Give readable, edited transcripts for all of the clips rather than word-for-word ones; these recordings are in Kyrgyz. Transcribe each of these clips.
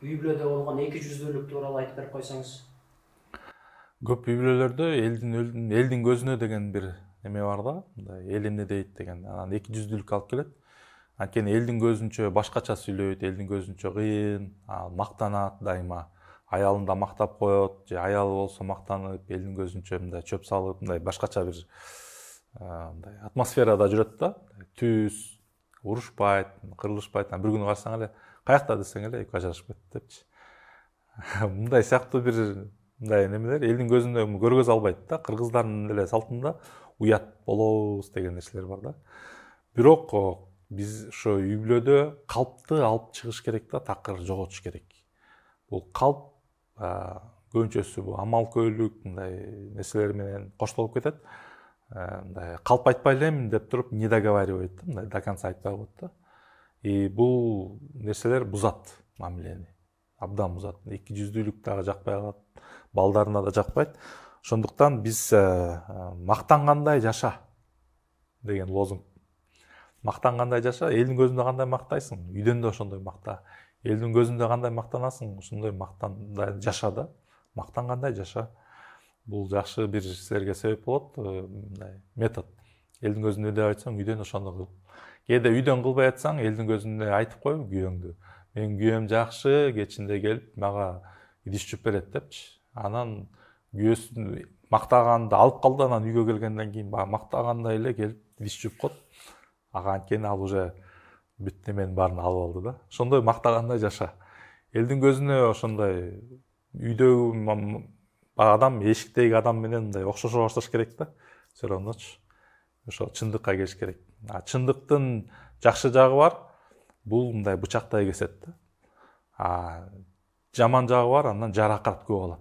үй бүлөдө болгон эки жүздүүлүк тууралуу айтып берип койсоңуз. Көп үй бүлөлөрдө элдин көзүнө деген бир эме бар да, мындай эл эмне дейт деген, анан эки жүздүүлүккө алып келет. Анткени элдин көзүнчө башкача сүйлөйт, элдин көзүнчө кыйын, мактанат дайыма. Аялын да мактап коет, же аялы болсо мактанып, элдин көзүнчө мындай чөп салып, мындай башкача бир мындай атмосферада жүрөт да. Түз, урушпайт, кырылышпайт. Бир күнү карасаң эле каякта десең эле экөө ажырашып кетти депчи. Мындай сыяктуу бир мындай немелер элдин көзүндө көргөзө албайт да. Кыргыздардын эле салтында уят болобуз деген нерселер бар да. Бирок биз ошо үй бүлөдө калпты алып чыгыш керек да, такыр жоготуш керек. Бул калп көбүнчөсү бул амал көйлүк мындай нерселер менен коштолуп кетет. Мындай калп айтпай элем деп туруп не договаривать да, мындай до конца айтпай коет да. И бул нерселер бузат мамилени. Абдан бузат. Эки жүздүүлүк дагы жакпай калат, балдарына да жакпайт. Ошондуктан биз мактангандай жаша деген лозунг. Мактангандай жаша, элдин көзүндө кандай мактайсың, үйдөн да ошондой макта. Элдин көзүндө кандай мактанасың, ошондой мактандай жаша да. Мактангандай жаша. Бул жакшы бир силерге себеп болот, мындай метод. Элдин көзүндө деп айтсаң, үйдөн ошондой кыл. Кээде үйдөн кылбай атсаң, элдин көзүндө айтып кой күйөөңдү. Менин күйөөм жакшы, кечинде келип мага идиш чуп берет депчи. Анан күйөөсүн мактаганды алып калды, анан үйгө келгенден кийин мактагандай эле келип идиш чуп коет. Ага анткени ал уже бүт неменин баарын алып алды да. Ошондой мактагандай жаша. Элдин көзүнө ошондой үйдөгү адам, эшиктеги адам менен мындай окшошо башташ керек да. Все равночу. Ошо чындыкка келиш керек. Чындыктын жакшы жагы бар. Бул мындай бычактай кесет да. Жаман жагы бар, андан жаракат көп алат.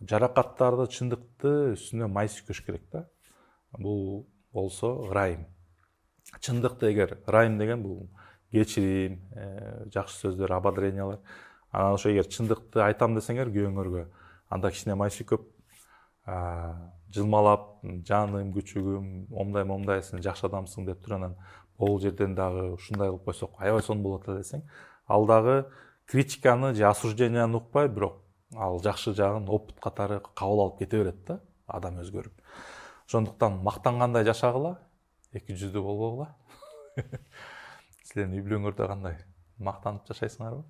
Жаракаттарды, чындыкты үстүнө май сүкөш керек да. Бул болсо ырайым. Чындыкты эгер ырайым деген бул кечирим, жакшы сөздөр, ободрениялар. Анан ошо эгер чындыкты айтам десеңер күйөөңөргө, анда кичине май сүкөп, жылмалап, жаным, күчүгүм, момдай сен жакшы адамсың деп туруп анан бул жерден дагы ушундай кылып койсок, аябай сонун болот эле десең, ал дагы критиканы же осужденияны укпай, бирок ал жакшы жагын опыт катары кабыл алып кете берет да, адам өзгөрүп. Ошондуктан мактангандай жашагыла, эки жүздүү болбогула. Силердин үй бүлөңөрдө кандай? Мактанып жашайсыңарбы?